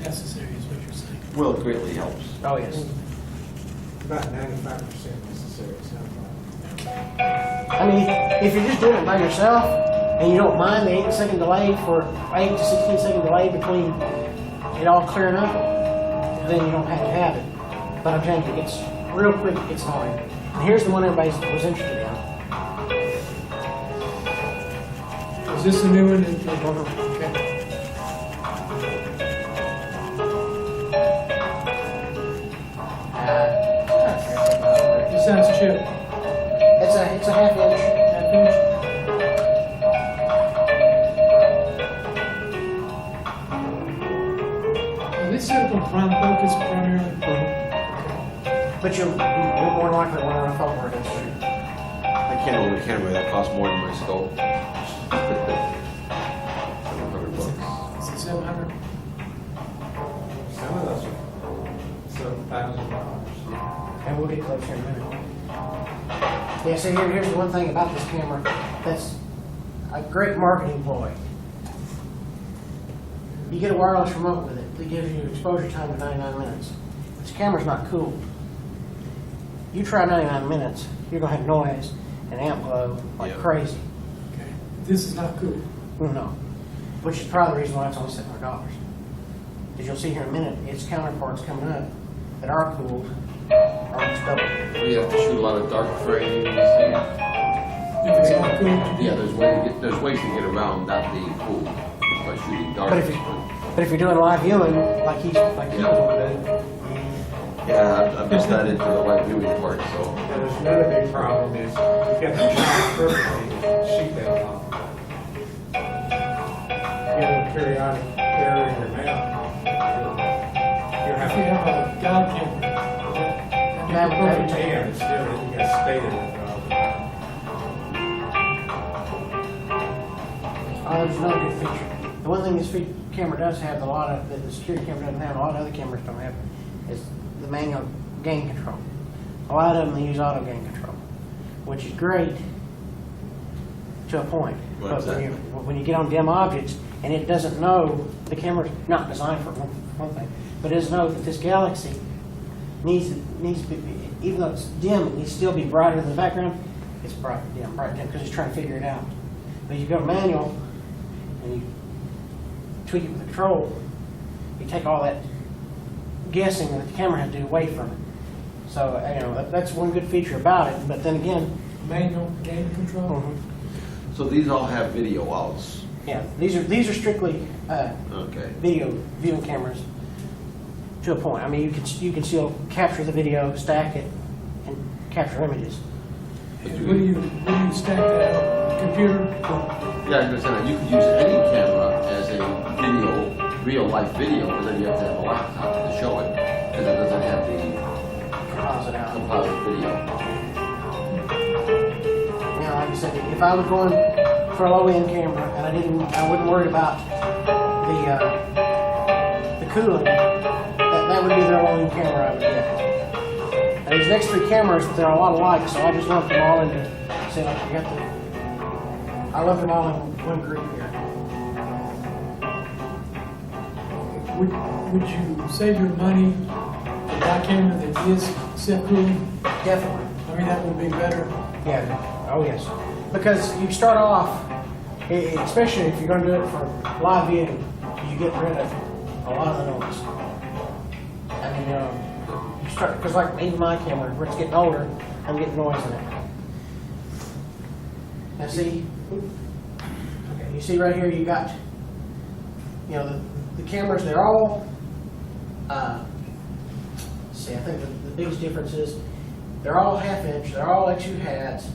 necessary, is what you're saying. Well, it greatly helps. Oh, yes. About 95% necessary, it sounds like. I mean, if you're just doing it by yourself and you don't mind the 8-second delay for 8 to 16-second delay between it all clearing up, then you don't have to have it. But I'm telling you, it's real quick, it's annoying. And here's the one everybody was interested in. Is this the new one? Okay. This sounds chip. It's a half-inch. Half inch. Well, this set up on prime focus primarily. But you're more likely to run a phone where it is. I can't own a camera that costs more than my scope. $700. Is it 700? Some of those are $7,000. And we'll get close here in a minute. Yeah, see, here's the one thing about this camera that's a great marketing ploy. You get a wireless remote with it that gives you exposure time to 99 minutes. This camera's not cooled. You try 99 minutes, you're going to have noise and amp glow like Yeah. crazy. Okay. This is not cool. No. Which is probably the reason why it's only $700. Because you'll see here in a minute, its counterparts coming up that are cooled are almost double. We have to shoot a lot of dark frames. If it's not cool. Yeah, there's ways to get around not being cool by shooting dark. But if you're doing live viewing, like you Yeah. want to Yeah, I'm just not into the light viewing part, so. Now, there's another big problem is you get the shot perfectly, shoot that long. You have a periodic error in your mount. You'll If have you have a God camera, That would to take and still you got stated all the time. Oh, there's another good feature. The one thing this camera does have, that the security camera doesn't have, a lot of other cameras don't have, is the manual gain control. A lot of them, they use auto gain control, which is great to a point. What's But that? when you get on dim objects and it doesn't know, the camera's not designed for one thing, but it doesn't know that this galaxy needs to be, even though it's dim, it needs to still be brighter than the background. It's bright, dim, because it's trying to figure it out. But you go manual and you tweak it with the control, you take all that guessing that the camera has to do away from it. So, that's one good feature about it. But then again, manual gain control. So these all have video outs. yeah, these are strictly Okay. video viewing cameras to a point. I mean, you can still capture the video, stack it, and capture images. But And you where do you stack that up? Computer? Yeah, I understand that. You could use any camera as a video, real life video, but then you have to have a laptop to show it, because it doesn't have the Composite out. composite video. Like I said, if I was going for a low-end camera and I wouldn't worry about the cooling, that would be their low-end camera I would get. Now these next three cameras, they're a lot alike, so I just lumped them all into. See, like you got I lumped them all in one group here. Would you save your money to buy a camera that is self-cooling? Definitely. I mean, that would be better. Yeah. Oh yes. Because you start off, especially if you're going to do it for live viewing, you get rid of a lot of the noise. I mean, you start, because like even my camera, where it's getting older, I'm getting noise in it. Now see, okay, you see right here, you got, the cameras, they're all, see, I think the biggest difference is they're all half-inch, they're all X2 HADs,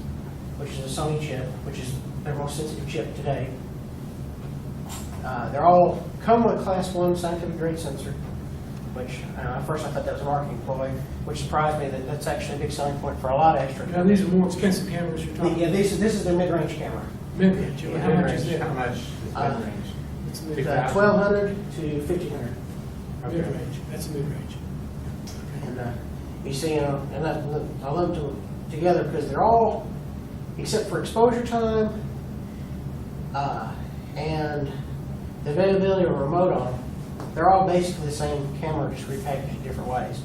which is a Sony chip, which is their most sensitive chip today. They're all come with a Class 1 scientific grade sensor, which at first I thought that was a marketing ploy, which surprised me that that's actually a big selling point for a lot of extra. Now, these are more expensive cameras you're talking Yeah, about. this is their mid-range camera. Mid-range. Yeah, How much is Mid-range, that? how much is mid-range? It's It's, mid-range. 1,200 to 1,500. Mid-range. That's a mid-range. And you see, and I lumped them together because they're all, except for exposure time and the availability of a remote on them, They're all basically the same camera, just repackaged in different ways.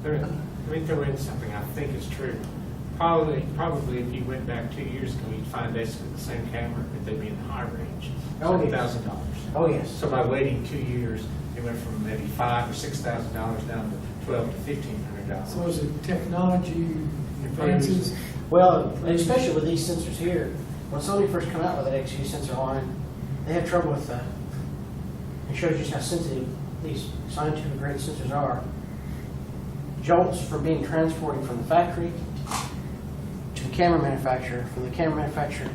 Let me throw in something I think is true. Probably if you went back 2 years ago, you'd find basically the same camera, but they'd be in the high range, Oh, yes. $7,000. Oh, yes. So by waiting 2 years, it went from maybe $5,000 or $6,000 down to $1,200 to $1,500. So is it technology advances? Well, especially with these sensors here, when Sony first come out with that XU sensor line, they had trouble with, it shows just how sensitive these scientific grade sensors are. Jolts from being transported from the factory to the camera manufacturer, from the camera manufacturer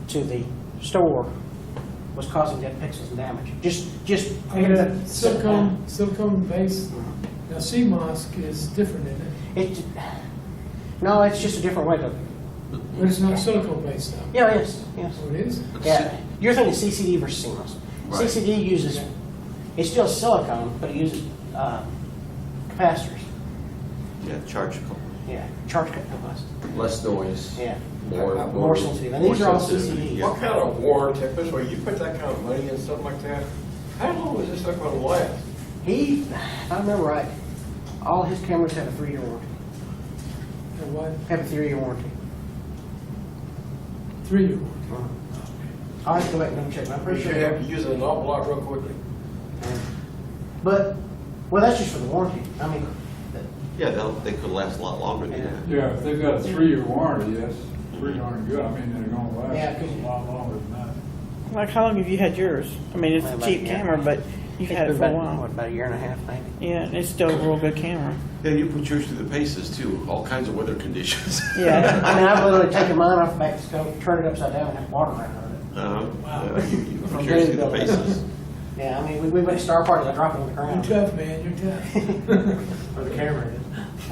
to the store was causing dead pixels and damage. Just And that silicone base, now CMOS is different in it, no, it's just a different way to. but it's not silicone based though. Yeah, yes. So it is? Yeah, you're thinking CCD versus CMOS. Right. CCD uses, it's still silicone, but it uses capacitors. Yeah, charge a couple. Yeah, charge capacitors. Less noise. Yeah, More, more sensitive. And these are all sensitive, CCD. yeah. What kind of warranty, typically, you put that kind of money in stuff like that, how long is this stuff gonna last? He, if I remember right, all his cameras have a 3-year warranty. And what, Have a 3-year warranty. 3-year? I'll have to go back and double check, but I'm You pretty should sure. have to use it an awful lot real quickly. But, well, that's just for the warranty. I mean, Yeah, they could last a lot longer than that. Yeah, if they've got a 3-year warranty, that's pretty darn good. I mean, they're gonna last Yeah, 'cause a lot longer than that. Like, how long have you had yours? I mean, it's a cheap Yeah. camera, but you've had it it's for a been while. about a year and a half, maybe. Yeah, and it's still a real good camera. Yeah, you put yours through the paces too, all kinds of weather conditions. Yeah. I mean, I've literally taken mine off the back of the scope, turned it upside down, and have water running out of it. Yeah, you put From yours through the building. paces. Yeah, I mean, we went to Star Party, I drop it on the You're ground. tough, man, you're tough. Or the camera is.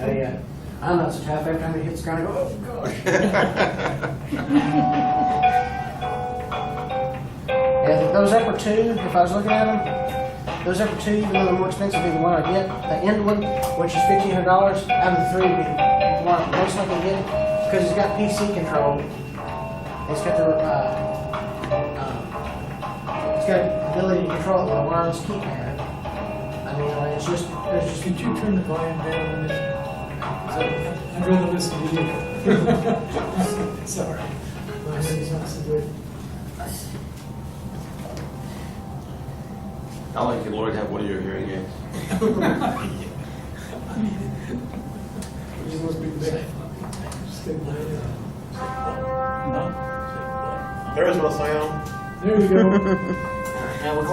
Oh, yeah. I'm not so tough. Every time it hits the ground, I go, oh, gosh. Yeah, those upper two, if I was looking at them, those upper two, even though they're more expensive than the one I get, the end one, which is $1,500, out of the three, would be the one I'm most likely to get, because it's got PC control. It's got the, it's got the ability to control it with a wireless keypad. I mean, it's just, there's just Could you turn the volume down on this? I'd rather listen to you. Sorry. My head's not so good. I like it, Lloyd, have one of your hearing aids. These must be bad. Stick my head out. There's no sound. There you go. Now we're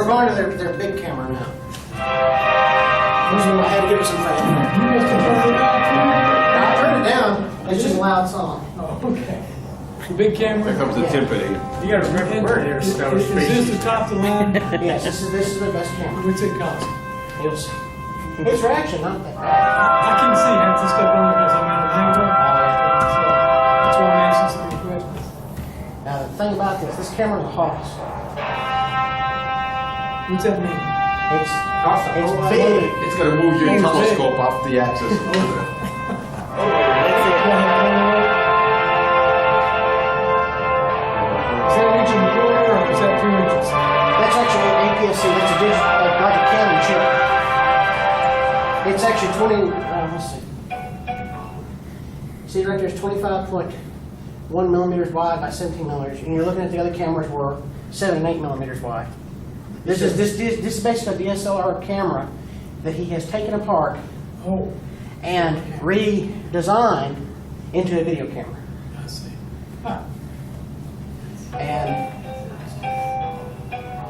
going to their big camera now. I had to give it some fast. You must have turned it out I turned it down. It's just a loud song. too. Oh, okay. The big camera. Here comes the timpani. You gotta remember, we're here, Is so is this the top of the line? Yes, this is the best camera. What's it cost? You'll see. It's reaction, not that. I can see half the stuff on because I'm at an angle. So that's why I'm asking so many questions. Now the thing about this camera is a Hawks. What's that mean? It's big. It's gonna move your It's big. telescope off the axis a little bit. Is that reaching the border or is that 2 inches? That's actually an APS-C. That's a digital, like a Canon chip. It's actually 20. Let's see. See right there, it's 25.1 millimeters wide by 17 millimeters, and you're looking at the other cameras were 7 and 8 millimeters wide. This is basically a DSLR camera that he has taken apart Oh, and redesigned into a video camera. I see. Huh. And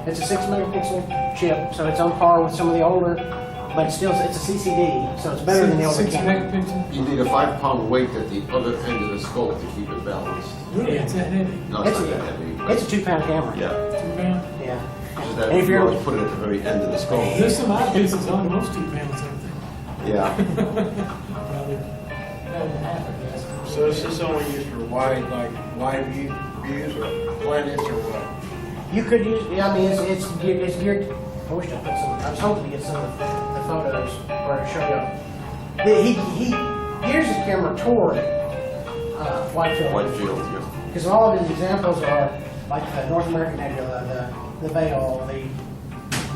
it's a 6 megapixel chip, so it's on par with some of the older, but it's a CCD, so it's better than the older 6 camera. megapixel? You need a 5-pound weight at the other end of the scope to keep it balanced. Really, it's that heavy? No, it's not that heavy. but- It's a 2-pound camera. Yeah, 2 pounds? Yeah. just that And if you you're, always put it at the very end of the scope. There's some eyepieces on most 2 pounds, I think. Yeah. Rather than half, I guess. So is this only used for wide views or planets or what? you could use, yeah, I mean, it's geared, I wish I put some, I was hoping to get some of the photos or to show you. He gears his camera toward wide field. White field, yeah. Because all of his examples are like the North American Nebula, the Veil, the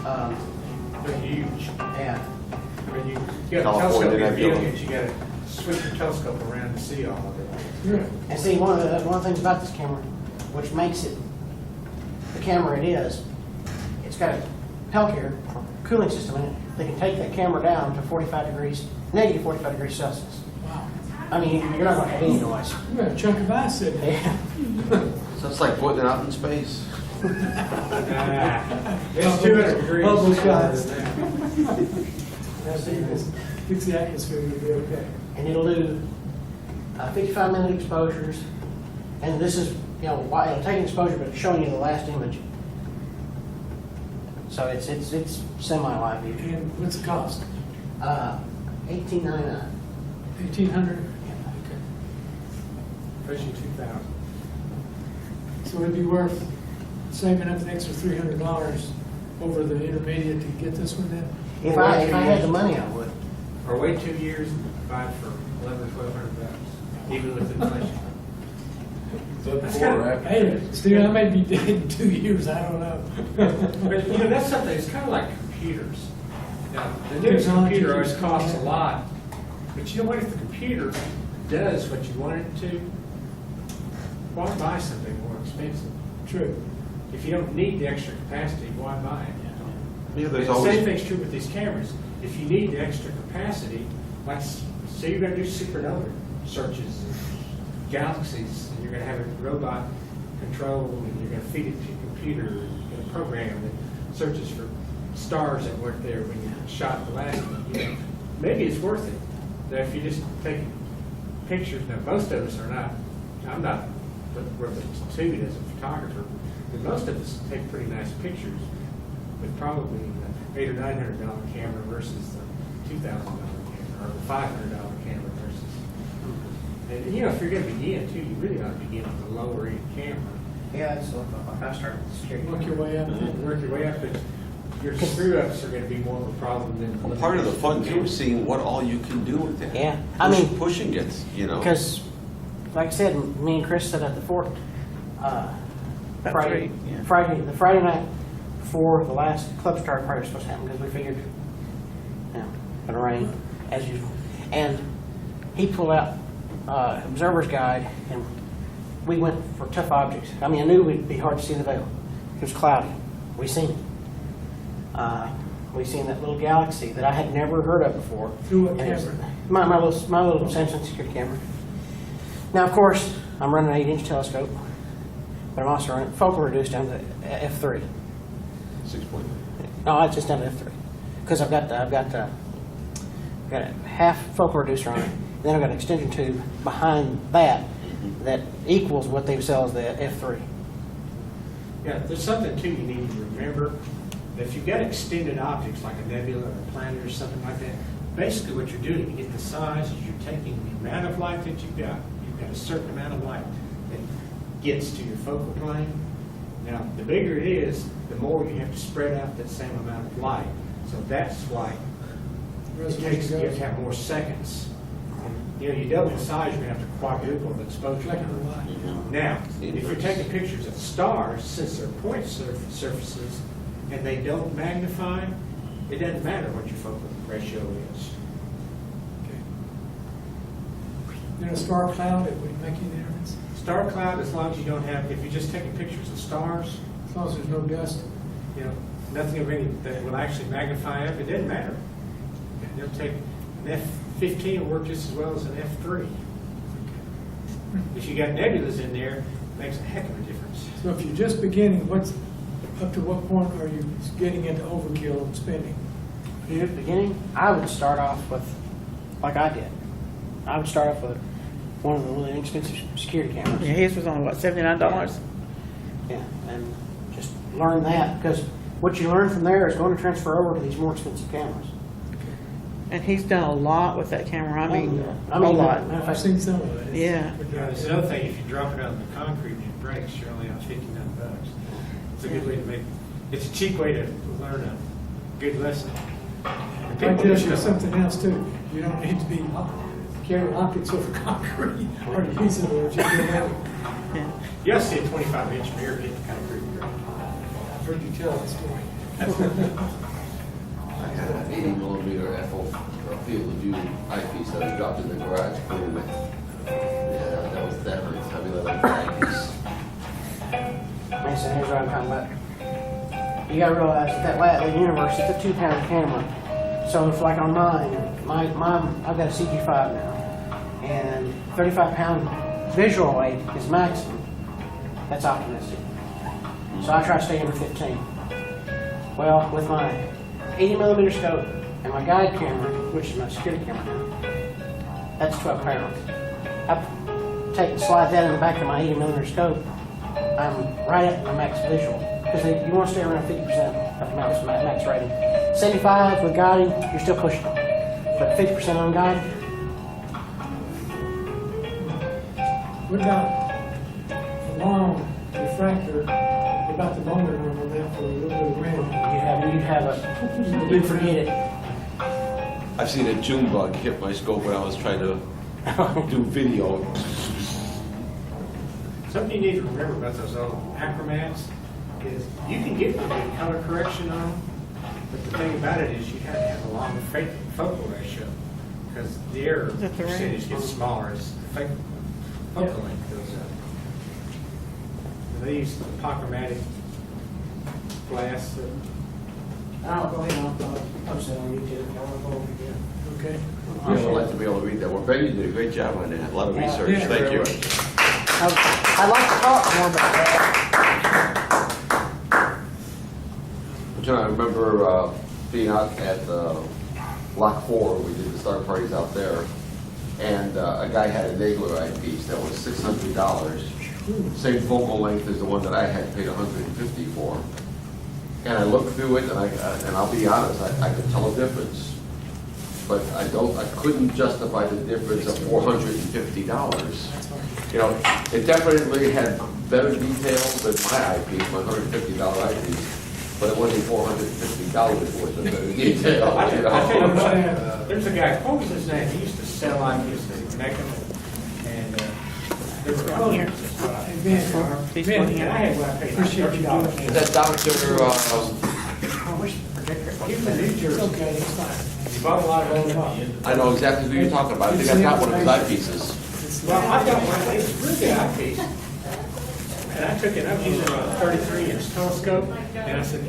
They're huge. Yeah. When you get a telescope California in your nebula. vehicles, you gotta switch your telescope around to see all of it. Really? And see, one of the things about this camera, which makes it the camera it is, it's got a Peltier cooling system in it. They can take that camera down to 45 degrees, negative 45 degrees Celsius. Wow. I mean, you're not going to have any noise. You got a chunk of ice in there. Yeah. So it's like putting it out in space. It's 200 degrees. Bubble colder shots. than that. That's it. Fix the atmosphere, you'll be okay. And it'll do 55-minute exposures. And this is, you know, why it'll take an exposure, but it's showing you the last image. So it's semi-live view. And what's the cost? $18.99. 1,800? Especially 2,000. So it'd be worth saving up an extra $300 over the intermediate to get this one then? If I had the money, I would. Or wait 2 years and buy it for $1,100 or $1,200, even with inflation. Is that That's before kind or of- after? Hey, Steve, I may be dead in 2 years, I don't know. But, you know, that's something, it's kind of like computers. Now, the newest Technology computer always keeps costs a coming lot, but you know what, if the computer does what you want it to, why buy something more expensive? True. If you don't need the extra capacity, why buy it? Yeah, And there's the same always, thing's true with these cameras. If you need the extra capacity, like, say you're gonna do supernova searches, and galaxies, and you're gonna have a robot control, and you're gonna feed it to your computer, and you're gonna program that searches for stars that weren't there when you shot the last one. You know, maybe it's worth it. That if you just take pictures, now most of us are not, I'm not worth a tube as a photographer, but most of us take pretty nice pictures with probably the $800 or $900 camera versus the $2,000 camera, or the $500 camera versus. And you know, if you're going to begin too, you really ought to begin with a lower end camera. Yeah, it's like I started with security. Work your way up. Work your way up, but your screw ups are going to be more of a problem than. well, part of the fun too is seeing what all you can do with it. Yeah, I mean- Pushing it, you know. Because, like I said, me and Chris sat at the fort About Friday, three, yeah. the Friday night before the last club start party was supposed to happen, because we figured, you know, gonna rain as usual. And he pulled out observer's guide, and we went for tough objects. I mean, I knew it'd be hard to see in the veil. It was cloudy. We seen it. We seen that little galaxy that I had never heard of before. Through what And it was- camera? My little Samsung security camera. Now, of course, I'm running an 8-inch telescope, but I'm also running focal reduced down to f3. 6.9. No, it's just down to f3 because I've got a half focal reducer on it. Then I've got an extension tube behind that equals what they sell as the f3. Yeah, there's something too you need to remember. That if you've got extended objects like a nebula or a planet or something like that, basically what you're doing to get the size is you're taking the amount of light that you've got a certain amount of light that gets to your focal plane. Now, the bigger it is, the more you have to spread out that same amount of light. So that's why it takes, you have to have more seconds. You know, you double the size, you're gonna have to quadruple the exposure. Like a lot. Now, if you're taking pictures of stars, since they're point surfaces and they don't magnify, it doesn't matter what your focal ratio is. In a star cloud, it wouldn't make any difference, Star cloud, as long as you don't have, if you're just taking pictures of stars, as long as there's no dust. you know, nothing of any that will actually magnify up, it doesn't matter. They'll take, an F-15 will work just as well as an F-3. If you got nebulas in there, it makes a heck of a difference. So if you're just beginning, up to what point are you getting into overkill and spending? In the beginning, I would start off with, like I did. I would start off with one of the really inexpensive security cameras. Yeah, his was on what, $79? Yeah, and just learn that, because what you learn from there is going to transfer over to these more expensive cameras. And he's done a lot with that camera. I mean, I a mean, lot. matter of I've fact, seen some of it. Yeah. There's another thing, if you drop it out in the concrete and it breaks, you're only on $59. It's a good way to make, it's a cheap way to learn a good lesson. I tell you something else too. You don't need to be carrying optics over concrete or use it or just do that. Yeah. You'll see a 25-inch mirror hit the concrete. I've heard you tell that story. I had an 80mm FO field of view eyepiece that I dropped in the garage cleaning it. Yeah, that hurts. I really like the eyepiece. Mason, here's what I'm talking about. You gotta realize that the universe, it's a 2-pound camera. So if like on mine, I've got a CG5 now, and 35-pound visual weight is maximum. That's optimistic. So I try to stay under 15. Well, with my 80mm scope and my guide camera, which is my security camera now, that's 12 pounds. I slide that in the back of my 80mm scope, I'm right at my max visual. Because you want to stay around 50% of max rating. 75 with guiding, you're still pushing it. But 50% unguided, What about the long refractor, about the longer one on that for a little bit of rim? you'd have you'd forget it. I've seen a June bug hit my scope when I was trying to do video. Something you need to remember about those old Acromats is you can get pretty good color correction on them, but the thing about it is you have to have a long focal ratio because the error Is that the right? percentage gets smaller as the focal length goes up. And they use Apochromatic glass that I'll go ahead and I'll post that on YouTube. I'll go over again. Okay. I would like to be able to read that. Well, Betty did a great job on that. A lot of Yeah. research. Yeah. Thank you. I'd like to talk more about that. But, I remember being out at Lock 4, we did the star parties out there, and a guy had a Nagler eyepiece that was $600. Same focal length as the one that I had paid $150 for. And I looked through it, and I'll be honest, I could tell a difference. But I couldn't justify the difference of $450. You know, it definitely had better details than my eyepiece, my $150 eyepiece, but it wasn't $450 worth of better detail. I You tell you know? what, there's a guy, what was his name? He used to sell eyepieces in Mecca, and they were Here. Ben, and I had one I paid like $30. Is that Dr. He was in New Jersey. Okay, it's fine. He bought a lot of old. I know exactly who you're talking about. I think I got one of his eyepieces. Well, I got one, it's a really good eyepiece. And I took it, I was using a 33-inch telescope, and I said,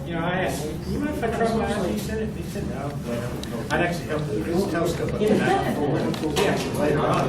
you know, I asked, you mind if I try my eyepiece in it? He said, no. I'd actually help him with his telescope up the night before. He actually later on,